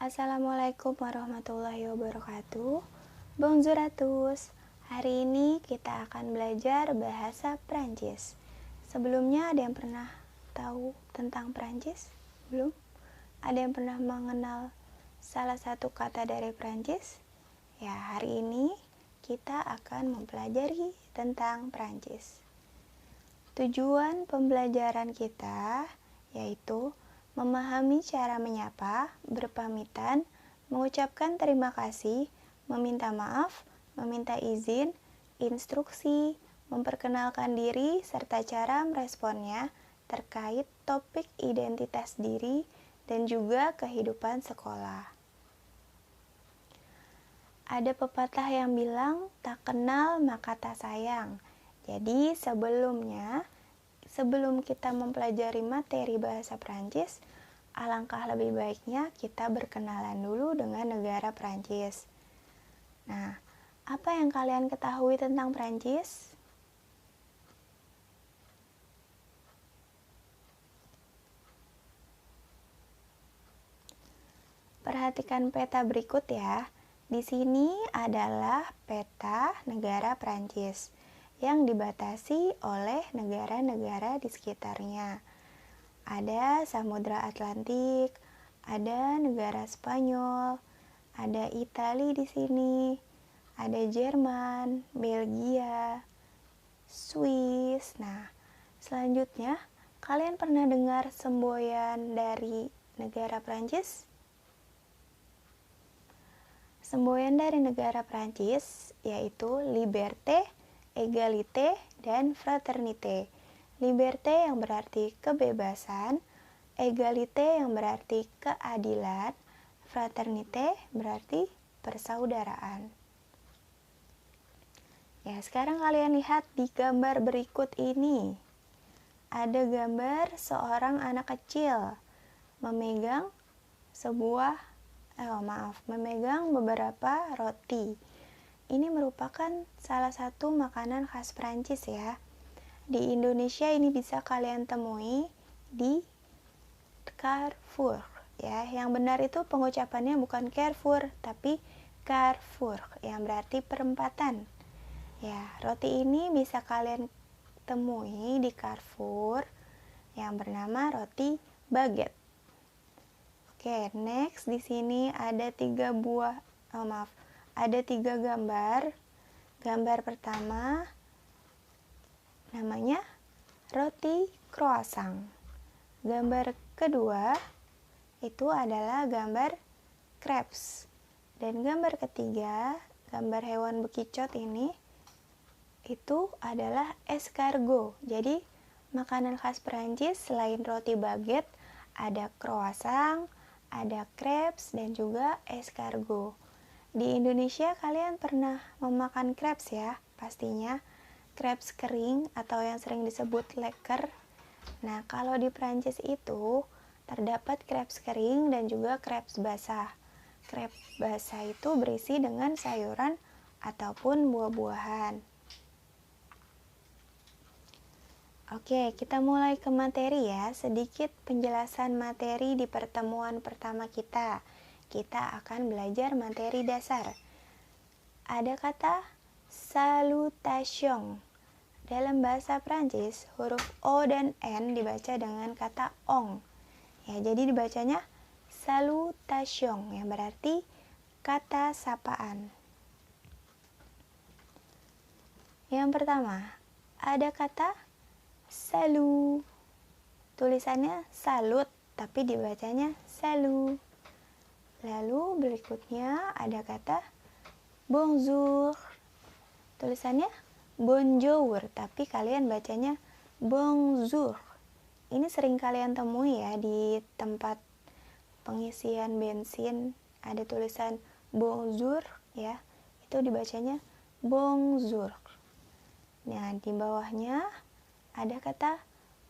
Assalamualaikum warahmatullahi wabarakatuh. Bonjour à tous. Hari ini kita akan belajar bahasa Prancis. Sebelumnya ada yang pernah tahu tentang Prancis? Belum? Ada yang pernah mengenal salah satu kata dari Prancis? Ya, hari ini kita akan mempelajari tentang Prancis. Tujuan pembelajaran kita yaitu memahami cara menyapa, berpamitan, mengucapkan terima kasih, meminta maaf, meminta izin, instruksi, memperkenalkan diri, serta cara meresponnya terkait topik identitas diri dan juga kehidupan sekolah. Ada pepatah yang bilang, tak kenal maka tak sayang. Jadi sebelum kita mempelajari materi bahasa Prancis, alangkah lebih baiknya kita berkenalan dulu dengan negara Prancis. Nah, apa yang kalian ketahui tentang Prancis? Perhatikan peta berikut ya. Di sini adalah peta negara Prancis yang dibatasi oleh negara-negara di sekitarnya. Ada Samudra Atlantik, ada negara Spanyol, ada Italia di sini, ada Jerman, Belgia, Swiss. Nah, selanjutnya kalian pernah dengar semboyan dari negara Prancis? Semboyan dari negara Prancis yaitu liberté, égalité, dan fraternité. Liberté yang berarti kebebasan, égalité yang berarti keadilan, fraternité berarti persaudaraan. Ya, sekarang kalian lihat di gambar berikut ini. Ada gambar seorang anak kecil memegang memegang beberapa roti. Ini merupakan salah satu makanan khas Prancis ya. Di Indonesia ini bisa kalian temui di Carrefour ya. Yang benar itu pengucapannya bukan Carrefour tapi Carrefour yang berarti perempatan. Ya, roti ini bisa kalian temui di Carrefour yang bernama roti baguette. Oke, next di sini ada tiga gambar. Gambar pertama namanya roti croissant. Gambar kedua itu adalah gambar crepes. Dan gambar ketiga, gambar hewan bekicot ini itu adalah escargot. Jadi, makanan khas Perancis selain roti baguette ada croissant, ada crepes dan juga escargot. Di Indonesia kalian pernah memakan crepes ya, pastinya crepes kering atau yang sering disebut leker. Nah, kalau di Prancis itu terdapat crepes kering dan juga crepes basah. Crepes basah itu berisi dengan sayuran ataupun buah-buahan. Oke, kita mulai ke materi ya. Sedikit penjelasan materi di pertemuan pertama kita. Kita akan belajar materi dasar. Ada kata salutation. Dalam bahasa Prancis, huruf O dan N dibaca dengan kata ong. Ya, jadi dibacanya salutation yang berarti kata sapaan. Yang pertama, ada kata salut. Tulisannya salut, tapi dibacanya salut. Lalu berikutnya ada kata bonjour. Tulisannya bonjour, tapi kalian bacanya bonjour. Ini sering kalian temui ya di tempat pengisian bensin, ada tulisan bonjour ya. Itu dibacanya bonjour. Nah, di bawahnya ada kata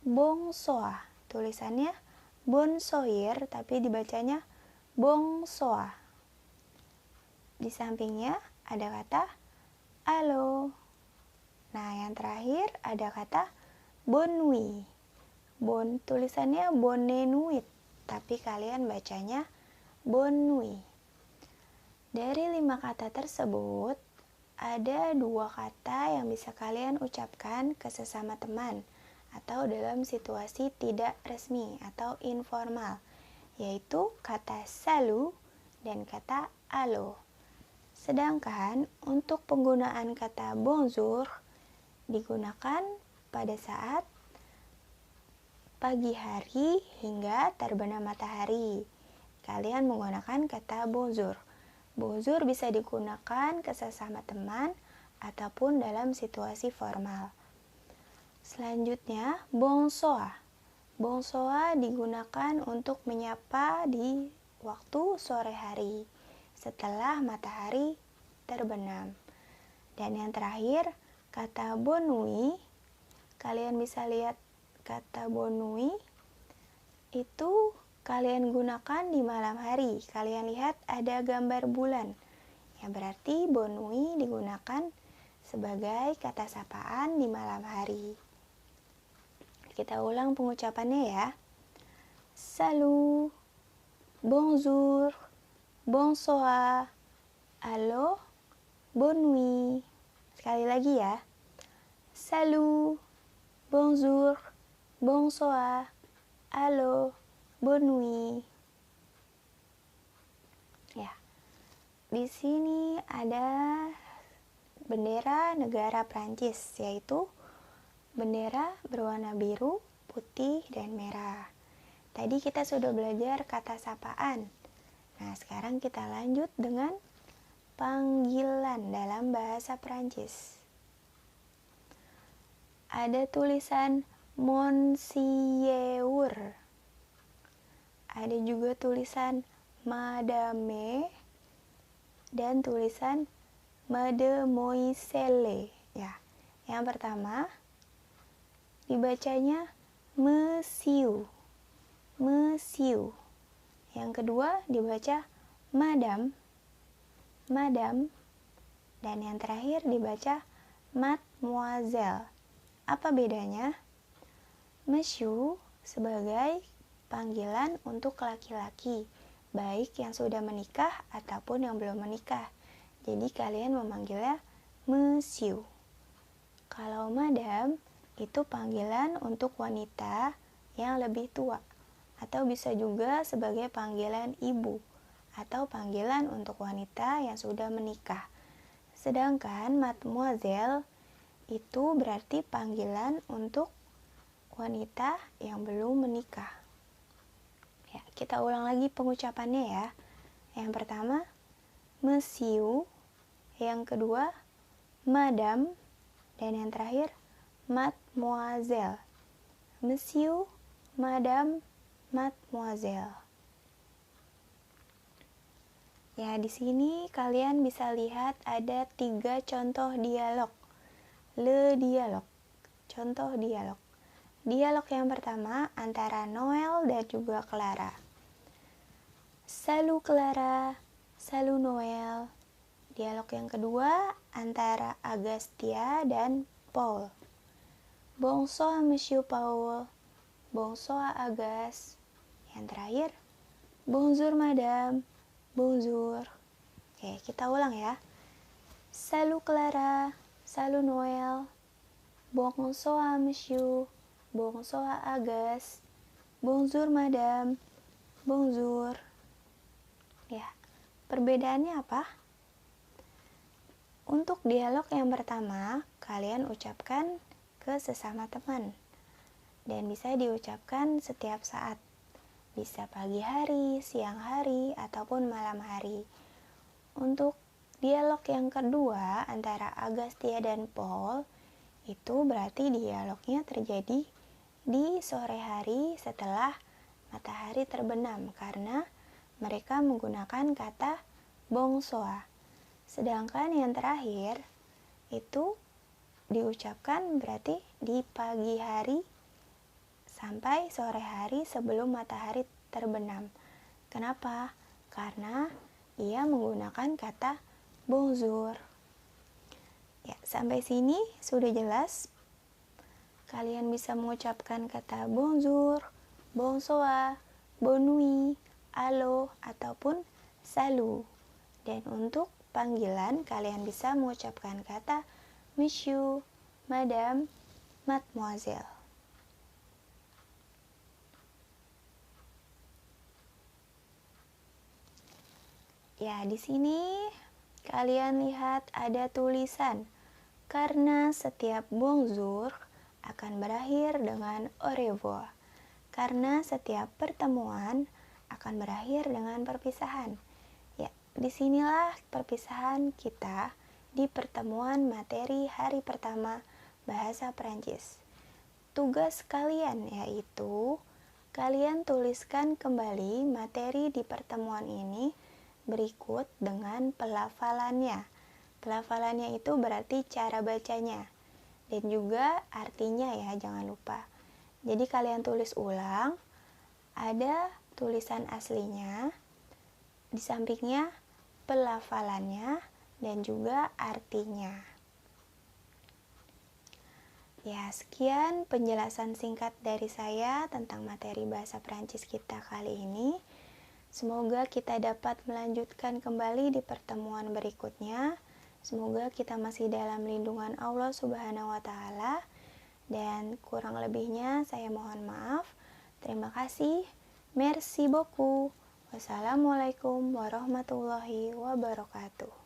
bonsoir. Tulisannya bonsoir, tapi dibacanya bonsoir. Di sampingnya ada kata allo. Nah, yang terakhir ada kata bonne nuit. Tulisannya bonne nuit, tapi kalian bacanya bonne nuit. Dari 5 kata tersebut, ada 2 kata yang bisa kalian ucapkan ke sesama teman atau dalam situasi tidak resmi atau informal, yaitu kata salut dan kata allo. Sedangkan untuk penggunaan kata bonjour digunakan pada saat pagi hari hingga terbenam matahari. Kalian menggunakan kata bonjour. Bonjour bisa digunakan ke sesama teman ataupun dalam situasi formal. Selanjutnya, bonsoir. Bonsoir digunakan untuk menyapa di waktu sore hari setelah matahari terbenam. Dan yang terakhir, kata bonne nuit. Kalian bisa lihat kata bonne nuit itu kalian gunakan di malam hari. Kalian lihat ada gambar bulan. Ya berarti bonne nuit digunakan sebagai kata sapaan di malam hari. Kita ulang pengucapannya ya. Salut, bonjour, bonsoir, allo, bonne nuit. Sekali lagi ya. Salut, bonjour, bonsoir, allo, bonne nuit. Ya. Di sini ada bendera negara Prancis, yaitu bendera berwarna biru, putih, dan merah. Tadi kita sudah belajar kata sapaan. Nah, sekarang kita lanjut dengan panggilan dalam bahasa Prancis. Ada tulisan monsieur. Ada juga tulisan madame dan tulisan mademoiselle. Ya, yang pertama dibacanya monsieur. Monsieur. Yang kedua dibaca madame. Madame. Dan yang terakhir dibaca mademoiselle. Apa bedanya? Monsieur sebagai panggilan untuk laki-laki, baik yang sudah menikah ataupun yang belum menikah. Jadi kalian memanggilnya monsieur. Kalau madame itu panggilan untuk wanita yang lebih tua, atau bisa juga sebagai panggilan ibu atau panggilan untuk wanita yang sudah menikah. Sedangkan mademoiselle itu berarti panggilan untuk wanita yang belum menikah. Ya, kita ulang lagi pengucapannya ya. Yang pertama, monsieur. Yang kedua, madame. Dan yang terakhir, mademoiselle. Monsieur, madame, mademoiselle. Ya, di sini kalian bisa lihat ada 3 contoh dialog. Le dialog. Contoh dialog. Dialog yang pertama antara Noel dan juga Clara. Salut Clara, salut Noel. Dialog yang kedua antara Agastya dan Paul. Bonsoir Monsieur Paul, bonsoir Agas. Yang terakhir, bonjour Madame, bonjour. Oke, kita ulang ya. Salut Clara, salut Noel, bonsoir Monsieur, bonsoir Agas, bonjour Madame, bonjour. Ya, perbedaannya apa? Untuk dialog yang pertama, kalian ucapkan ke sesama teman dan bisa diucapkan setiap saat. Bisa pagi hari, siang hari, ataupun malam hari. Untuk dialog yang kedua antara Agastya dan Paul, itu berarti dialognya terjadi di sore hari setelah matahari terbenam karena mereka menggunakan kata bonsoir. Sedangkan yang terakhir itu diucapkan berarti di pagi hari sampai sore hari sebelum matahari terbenam. Kenapa? Karena ia menggunakan kata bonjour. Ya, sampai sini sudah jelas. Kalian bisa mengucapkan kata bonjour, bonsoir, bonne nuit, alo, ataupun salut. Dan untuk panggilan, kalian bisa mengucapkan kata monsieur, madame, mademoiselle. Ya, di sini kalian lihat ada tulisan karena setiap bonjour akan berakhir dengan au revoir. Karena setiap pertemuan akan berakhir dengan perpisahan. Ya, disinilah perpisahan kita di pertemuan materi hari pertama bahasa Perancis. Tugas kalian yaitu kalian tuliskan kembali materi di pertemuan ini berikut dengan pelafalannya. Pelafalannya itu berarti cara bacanya dan juga artinya ya, jangan lupa. Jadi kalian tulis ulang, ada tulisan aslinya, di sampingnya pelafalannya dan juga artinya. Ya, sekian penjelasan singkat dari saya tentang materi bahasa Perancis kita kali ini. Semoga kita dapat melanjutkan kembali di pertemuan berikutnya. Semoga kita masih dalam lindungan Allah Subhanahu wa Ta'ala, dan kurang lebihnya saya mohon maaf. Terima kasih. Merci beaucoup. Wassalamualaikum warahmatullahi wabarakatuh.